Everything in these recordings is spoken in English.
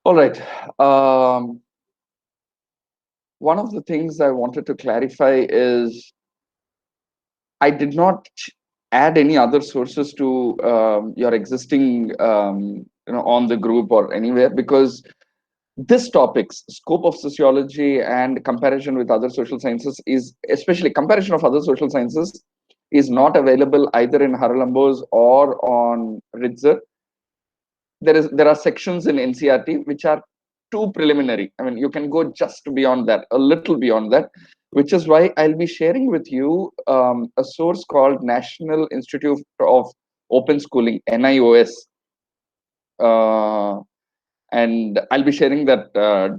All right. Um, One of the things I wanted to clarify is I did not add any other sources to your existing, on the group or anywhere, because this topics, scope of sociology and comparison with other social sciences, is especially comparison of other social sciences, is not available either in Haralambos or on Ritzer. There are sections in NCRT which are too preliminary. I mean, you can go just beyond that, a little beyond that, which is why I'll be sharing with you a source called National Institute of Open Schooling, NIOS. Uh, and I'll be sharing that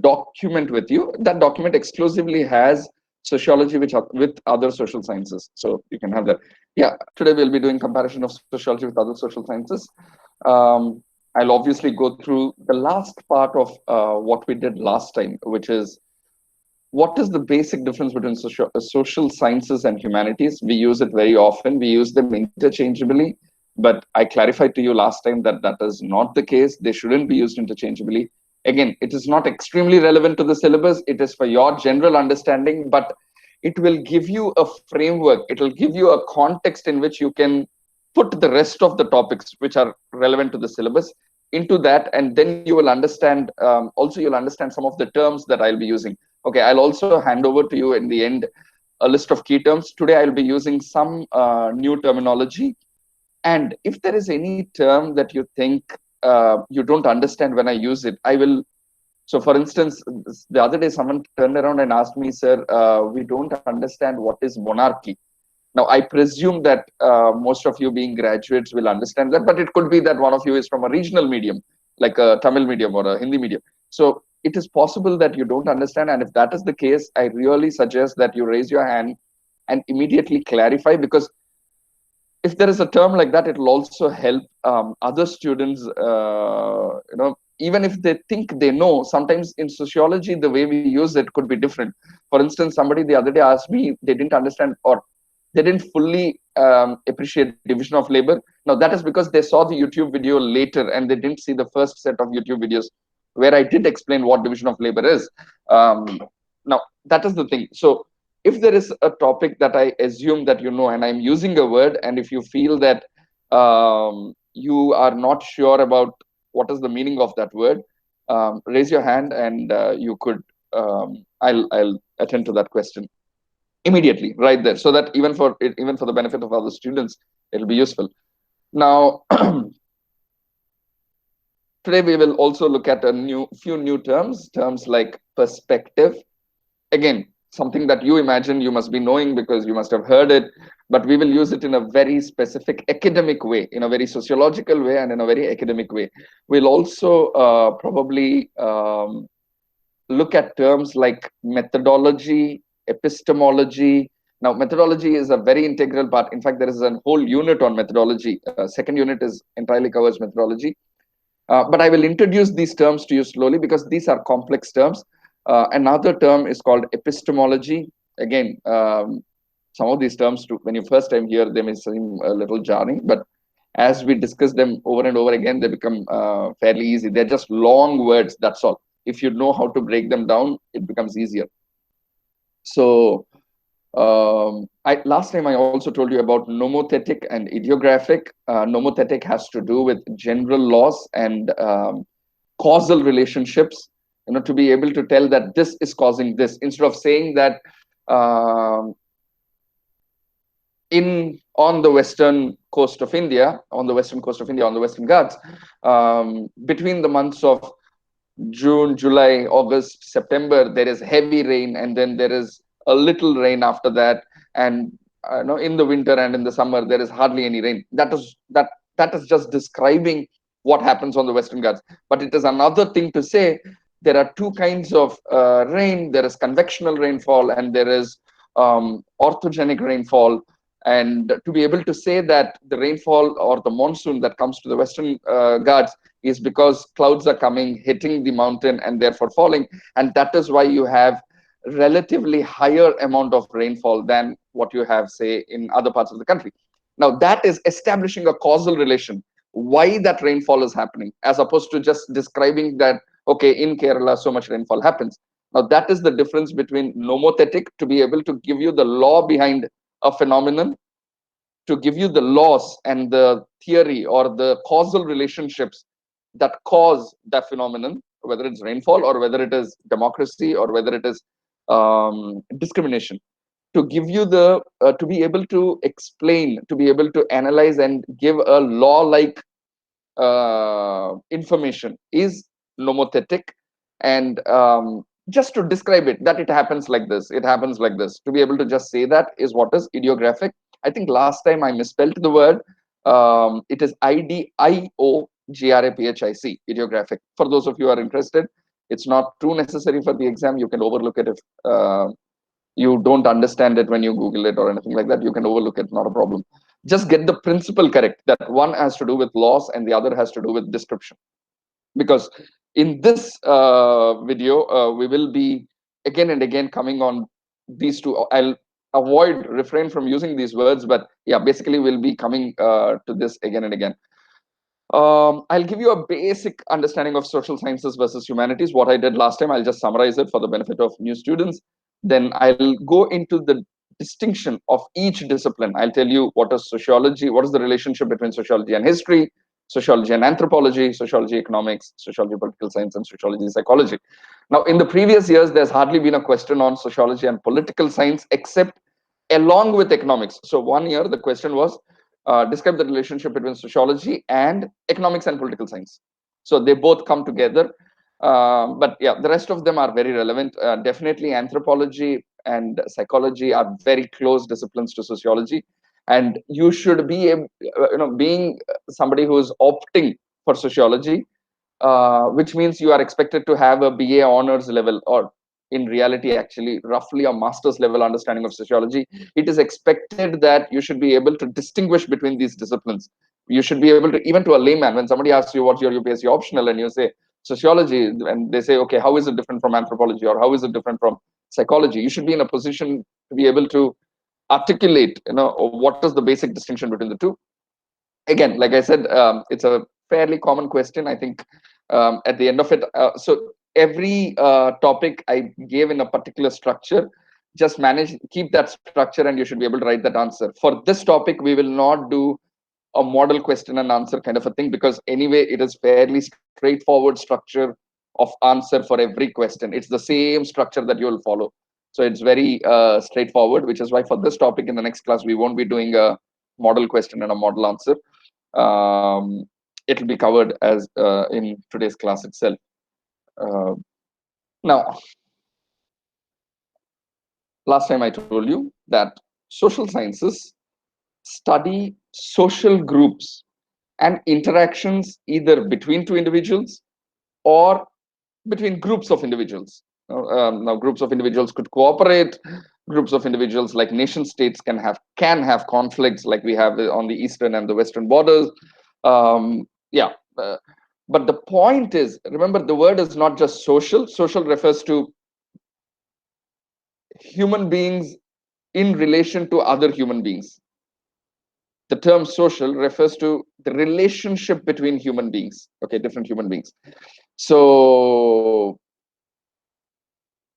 document with you. That document exclusively has sociology with other social sciences, so you can have that. Yeah, today we'll be doing comparison of sociology with other social sciences. Um, I'll obviously go through the last part of what we did last time, which is what is the basic difference between social sciences and humanities. We use it very often. We use them interchangeably, but I clarified to you last time that that is not the case. They shouldn't be used interchangeably. Again, it is not extremely relevant to the syllabus. It is for your general understanding, but it will give you a framework. It will give you a context in which you can put the rest of the topics which are relevant to the syllabus into that, and then you will understand. Also, you'll understand some of the terms that I'll be using. Okay, I'll also hand over to you in the end a list of key terms. Today, I'll be using some new terminology. And if there is any term that you think you don't understand when I use it, I will. So, for instance, the other day, someone turned around and asked me, Sir, we don't understand what is monarchy. Now, I presume that most of you being graduates will understand that, but it could be that one of you is from a regional medium, like a Tamil medium or a Hindi medium. So it is possible that you don't understand. And if that is the case, I really suggest that you raise your hand and immediately clarify, because if there is a term like that, it will also help other students, even if they think they know. Sometimes in sociology, the way we use it could be different. For instance, somebody the other day asked me, they didn't understand, or they didn't fully appreciate division of labor. Now, that is because they saw the YouTube video later and they didn't see the first set of YouTube videos where I did explain what division of labor is. Now, that is the thing. So, if there is a topic that I assume that you know, and I'm using a word, and if you feel that you are not sure about what is the meaning of that word, raise your hand and you could. I'll attend to that question immediately right there, so that even for the benefit of other students, it'll be useful. Now, today we will also look at a few new terms like perspective. Again, something that you imagine you must be knowing because you must have heard it, but we will use it in a very specific academic way, in a very sociological way, and in a very academic way. We'll also probably look at terms like methodology, epistemology. Now, methodology is a very integral part. In fact, there is a whole unit on methodology. Second unit is entirely covers methodology. But I will introduce these terms to you slowly because these are complex terms. Another term is called epistemology. Again, some of these terms, when you first time hear, they may seem a little jarring, but as we discuss them over and over again, they become fairly easy. They're just long words, that's all. If you know how to break them down, it becomes easier. So, last time I also told you about nomothetic and idiographic. Nomothetic has to do with general laws and causal relationships, to be able to tell that this is causing this, instead of saying that on the western coast of India, on the Western Ghats, between the months of June, July, August, September, there is heavy rain, and then there is a little rain after that. And in the winter and in the summer, there is hardly any rain. That is just describing what happens on the Western Ghats. But it is another thing to say there are two kinds of rain. There is convectional rainfall and there is orthogenic rainfall. And to be able to say that the rainfall or the monsoon that comes to the Western Ghats is because clouds are coming, hitting the mountain, and therefore falling. And that is why you have relatively higher amount of rainfall than what you have, say, in other parts of the country. Now, that is establishing a causal relation, why that rainfall is happening, as opposed to just describing that, okay, in Kerala so much rainfall happens. Now that is the difference between nomothetic, to be able to give you the law behind a phenomenon, to give you the laws and the theory or the causal relationships that cause that phenomenon, whether it's rainfall or whether it is democracy or whether it is discrimination. To give you the to be able to explain, to be able to analyze and give a law like information is nomothetic. And just to describe it, that it happens like this, it happens like this, to be able to just say that is what is idiographic. I think last time I misspelled the word. It is IDIOGRAPHIC, idiographic. For those of you who are interested, it's not too necessary for the exam. You can overlook it if you don't understand it when you Google it or anything like that. You can overlook it, not a problem. Just get the principle correct, that one has to do with loss and the other has to do with description. Because in this video, we will be again and again coming on these two. I'll refrain from using these words, but yeah, basically we'll be coming to this again and again. I'll give you a basic understanding of social sciences versus humanities. What I did last time, I'll just summarize it for the benefit of new students. Then I'll go into the distinction of each discipline. I'll tell you what is sociology, what is the relationship between sociology and history, sociology and anthropology, sociology economics, sociology political science, and sociology psychology. Now, in the previous years, there's hardly been a question on sociology and political science except along with economics. So 1 year, the question was, describe the relationship between sociology and economics and political science. So they both come together. But yeah, the rest of them are very relevant. Definitely anthropology and psychology are very close disciplines to sociology. And you should be, being somebody who is opting for sociology, which means you are expected to have a BA honors level, or in reality, actually, roughly a master's level understanding of sociology. It is expected that you should be able to distinguish between these disciplines. You should be able to, even to a layman, when somebody asks you what's your UPSC optional and you say sociology, and they say, okay, how is it different from anthropology, or how is it different from psychology? You should be in a position to be able to articulate, what is the basic distinction between the two. Again, like I said, it's a fairly common question. I think at the end of it, so every topic I gave in a particular structure, just keep that structure, and you should be able to write that answer. For this topic, we will not do a model question and answer kind of a thing, because anyway, it is fairly straightforward structure of answer for every question. It's the same structure that you will follow. So it's very straightforward, which is why for this topic in the next class, we won't be doing a model question and a model answer. It'll be covered as in today's class itself. Now, last time I told you that social sciences study social groups and interactions either between two individuals or between groups of individuals. Now, groups of individuals could cooperate. Groups of individuals, like nation states, can have conflicts, like we have on the eastern and the western borders. Yeah, but the point is, remember, the word is not just social. Social refers to human beings in relation to other human beings. The term social refers to the relationship between human beings, okay, different human beings. So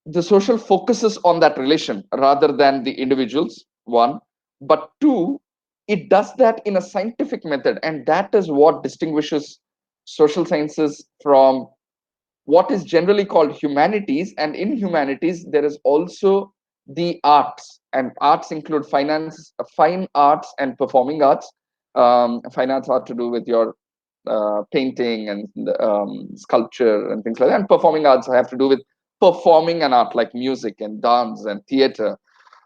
the social focuses on that relation rather than the individuals, one. But two, it does that in a scientific method, and that is what distinguishes social sciences from what is generally called humanities. And in humanities, there is also the arts, and arts include fine arts and performing arts. Fine arts are to do with your painting and sculpture and things like that. And performing arts have to do with performing an art like music and dance and theater.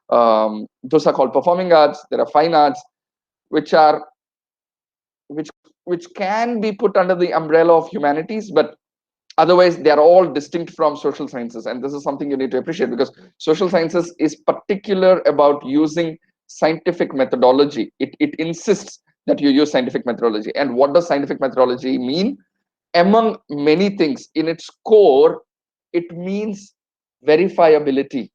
Those are called performing arts. There are fine arts, which are which can be put under the umbrella of humanities, but otherwise they are all distinct from social sciences. And this is something you need to appreciate, because social sciences is particular about using scientific methodology. It insists that you use scientific methodology. And what does scientific methodology mean? Among many things, in its core, it means verifiability.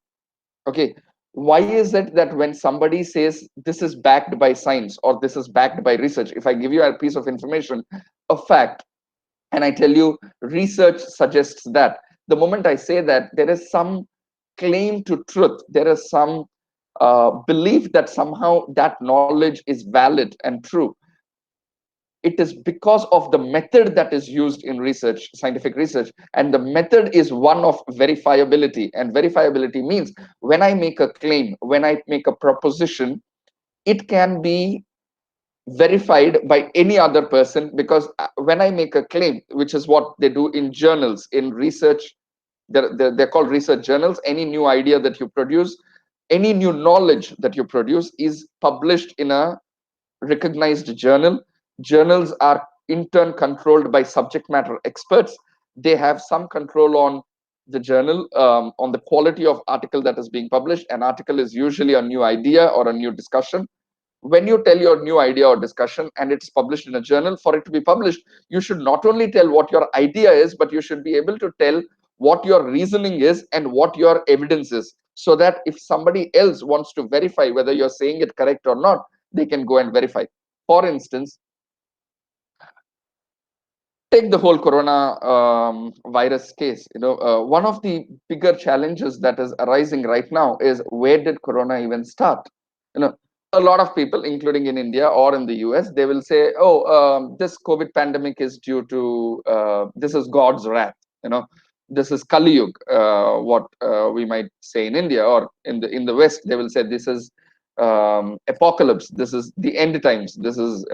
Okay, why is it that when somebody says this is backed by science or this is backed by research, if I give you a piece of information, a fact, and I tell you research suggests that, the moment I say that there is some claim to truth, there is some belief that somehow that knowledge is valid and true, it is because of the method that is used in research, scientific research. And the method is one of verifiability. And verifiability means when I make a claim, when I make a proposition, it can be verified by any other person, because when I make a claim, which is what they do in journals, in research, they're called research journals. Any new idea that you produce, any new knowledge that you produce is published in a recognized journal. Journals are in turn controlled by subject matter experts. They have some control on the journal, on the quality of article that is being published. An article is usually a new idea or a new discussion. When you tell your new idea or discussion and it's published in a journal, for it to be published, you should not only tell what your idea is, but you should be able to tell what your reasoning is and what your evidence is, so that if somebody else wants to verify whether you're saying it correct or not, they can go and verify. For instance, take the whole corona virus case. One of the bigger challenges that is arising right now is, where did corona even start? you know a lot of people, including in India or in the US, they will say, oh, this COVID pandemic is due to, this is God's wrath. This is Kali Yuga, what we might say in India, or in the West they will say this is apocalypse, this is the end times, this is,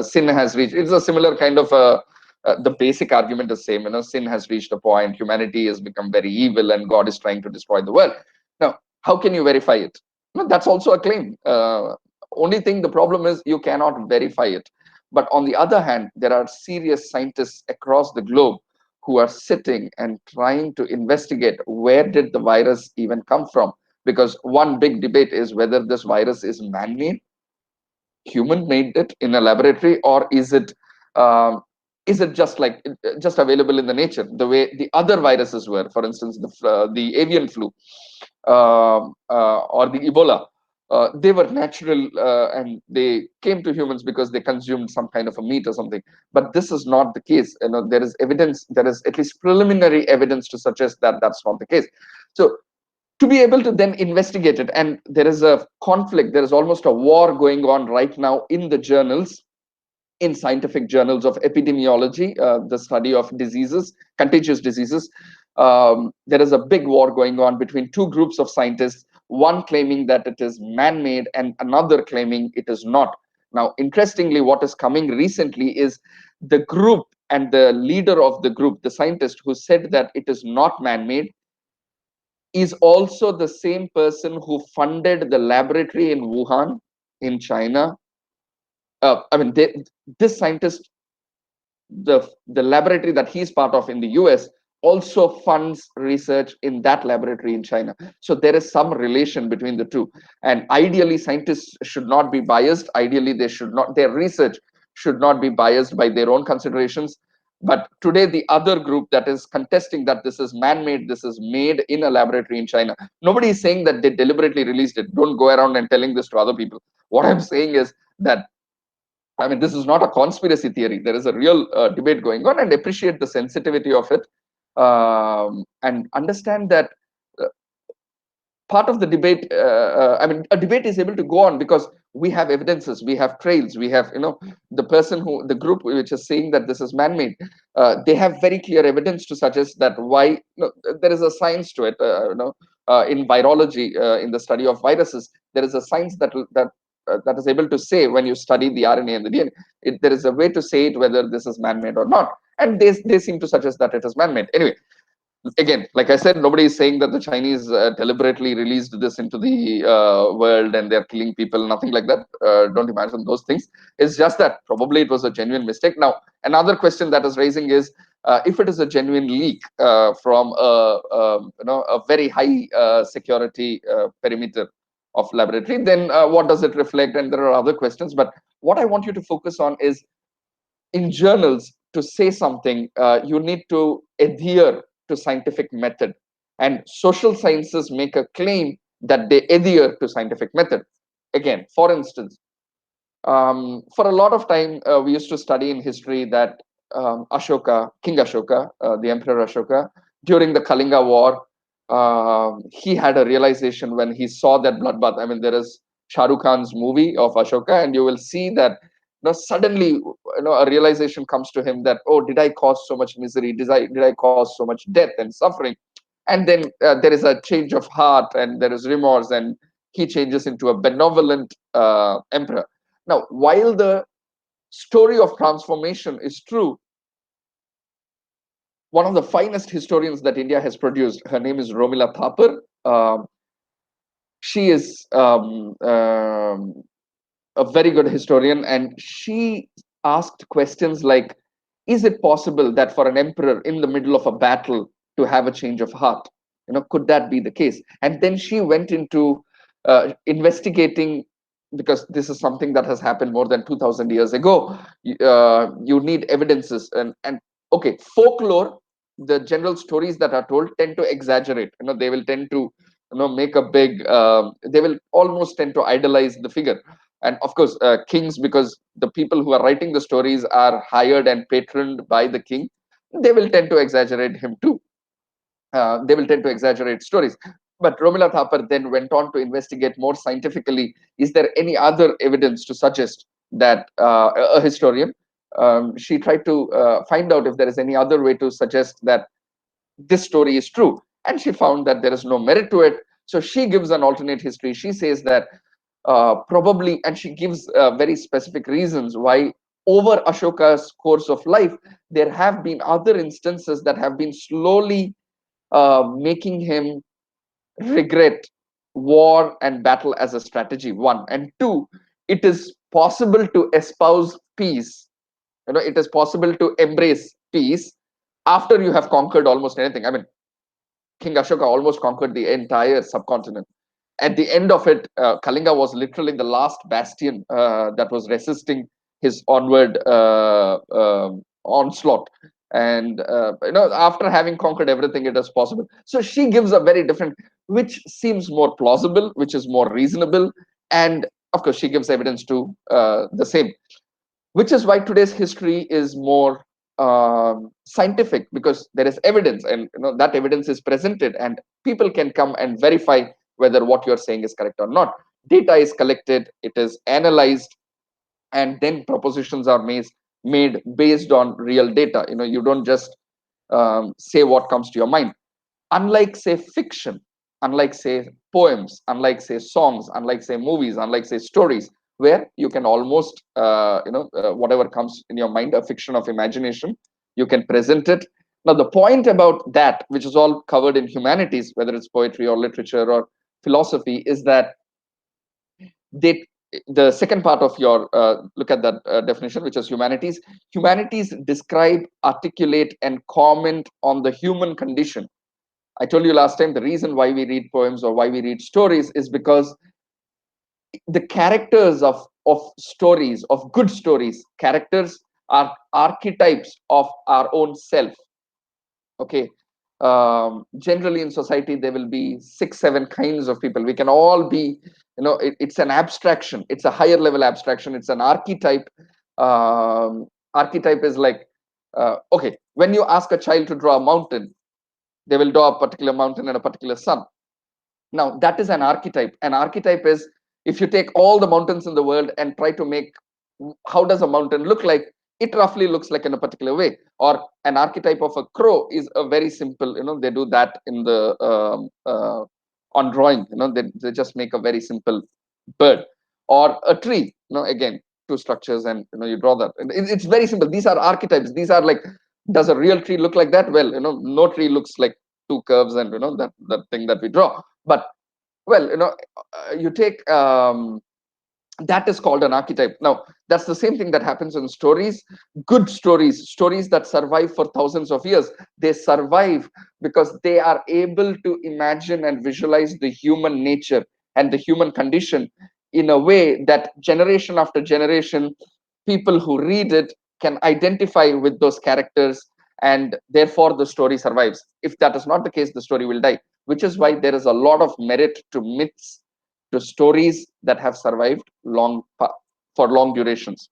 sin has reached. It's a similar kind of the basic argument is same. Sin has reached a point, humanity has become very evil, and God is trying to destroy the world. Now, how can you verify it? No, that's also a claim. Only thing, the problem is you cannot verify it. But on the other hand, there are serious scientists across the globe who are sitting and trying to investigate, where did the virus even come from? Because one big debate is whether this virus is man-made, human made it in a laboratory, or um, is it just like, just available in the nature, the way the other viruses were, for instance the avian flu, or the Ebola. They were natural, and they came to humans because they consumed some kind of a meat or something. But this is not the case. There is evidence, there is at least preliminary evidence to suggest that that's not the case. So to be able to then investigate it, and there is a conflict, there is almost a war going on right now in the journals, in scientific journals of epidemiology, the study of diseases, contagious diseases. There is a big war going on between two groups of scientists, one claiming that it is man-made and another claiming it is not. Now, interestingly, what is coming recently is the group, and the leader of the group, the scientist who said that it is not man-made, is also the same person who funded the laboratory in Wuhan, in China. This scientist, the laboratory that he's part of in the US, also funds research in that laboratory in China. So there is some relation between the two. And ideally, scientists should not be biased. Ideally, their research should not be biased by their own considerations. But today, the other group that is contesting that this is man-made, this is made in a laboratory in China, nobody is saying that they deliberately released it. Don't go around and telling this to other people. What I'm saying is that, this is not a conspiracy theory. There is a real debate going on, and appreciate the sensitivity of it, and understand that uh, part of the debate. A debate is able to go on because we have evidences, we have trails, we have, the group which is saying that this is man-made. They have very clear evidence to suggest that why. There is a science to it. In virology, in the study of viruses, there is a science that is able to say, when you study the RNA and the DNA, there is a way to say it whether this is man-made or not. And they seem to suggest that it is man-made. Anyway, again, like I said, nobody is saying that the Chinese deliberately released this into the world and they're killing people. Nothing like that. Don't imagine those things. It's just that probably it was a genuine mistake. Now, another question that is raising is, if it is a genuine leak from a very high security perimeter of laboratory, then what does it reflect? And there are other questions. But what I want you to focus on is, in journals, to say something, you need to adhere to scientific method. And social sciences make a claim that they adhere to scientific method. Again, for instance, for a lot of time, we used to study in history that Ashoka, King Ashoka, the Emperor Ashoka, during the Kalinga War, he had a realization when he saw that bloodbath. I mean, there is Shah Rukh Khan's movie of Ashoka, and you will see that suddenly a realization comes to him that, oh, did I cause so much misery? Did I cause so much death and suffering? And then there is a change of heart, and there is remorse, and he changes into a benevolent emperor. Now, while the story of transformation is true, one of the finest historians that India has produced, her name is Romila Thapar. She is a very good historian, and she asked questions like, is it possible that for an emperor in the middle of a battle to have a change of heart? Could that be the case? And then she went into investigating, because this is something that has happened more than 2000 years ago. You need evidences, and okay, folklore, the general stories that are told, tend to exaggerate. They will tend to make a big, they will almost tend to idolize the figure. And of course, kings, because the people who are writing the stories are hired and patroned by the king, they will tend to exaggerate him too. They will tend to exaggerate stories. But Romila Thapar then went on to investigate more scientifically, is there any other evidence to suggest that, a historian, she tried to find out if there is any other way to suggest that this story is true, and she found that there is no merit to it. So she gives an alternate history. She says that probably, and she gives very specific reasons why over Ashoka's course of life there have been other instances that have been slowly making him regret war and battle as a strategy, one. And two, it is possible to espouse peace. It is possible to embrace peace after you have conquered almost anything. I mean, King Ashoka almost conquered the entire subcontinent. At the end of it, Kalinga was literally the last bastion that was resisting his onward onslaught. And after having conquered everything, it is possible. So she gives a very different, which seems more plausible, which is more reasonable, and of course, she gives evidence to the same, which is why today's history is more scientific, because there is evidence, and that evidence is presented, and people can come and verify whether what you're saying is correct or not. Data is collected, it is analyzed, and then propositions are made based on real data. You don't just say what comes to your mind. Unlike, say, fiction, unlike, say, poems, unlike, say, songs, unlike, say, movies, unlike, say, stories, where you can almost whatever comes in your mind, a fiction of imagination, you can present it. Now, the point about that, which is all covered in humanities, whether it's poetry or literature or philosophy, is that they the second part of your look at that definition, which is humanities. Humanities describe, articulate, and comment on the human condition. I told you last time, the reason why we read poems or why we read stories is because the characters of stories, of good stories, characters are archetypes of our own self. Okay. Generally in society there will be 6 7 kinds of people. We can all be, it's an abstraction, it's a higher level abstraction, it's an archetype. Archetype is like, okay, when you ask a child to draw a mountain, they will draw a particular mountain and a particular sun. Now, that is an archetype. An archetype is, if you take all the mountains in the world and try to make, how does a mountain look like? It roughly looks like in a particular way. Or an archetype of a crow is a very simple, they do that in the on drawing, they just make a very simple bird. Or a tree, again, two structures, and you draw that. It's very simple. These are archetypes. These are like, does a real tree look like that? Well, no tree looks like two curves and that thing that we draw. But well, you take that is called an archetype. Now, that's the same thing that happens in stories. Good stories that survive for thousands of years, they survive because they are able to imagine and visualize the human nature and the human condition in a way that generation after generation, people who read it can identify with those characters, and therefore the story survives. If that is not the case, the story will die, which is why there is a lot of merit to myths, to stories that have survived for long durations.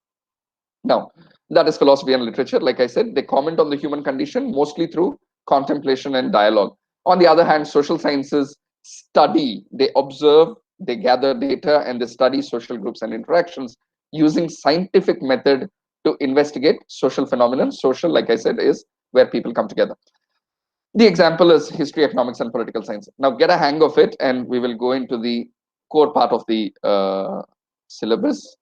Now, that is philosophy and literature. Like I said, they comment on the human condition mostly through contemplation and dialogue. On the other hand, social sciences study, they observe, they gather data, and they study social groups and interactions using scientific method to investigate social phenomenon. Social, like I said, is where people come together. The example is history, economics, and political science. Now, get a hang of it, and we will go into the core part of the syllabus.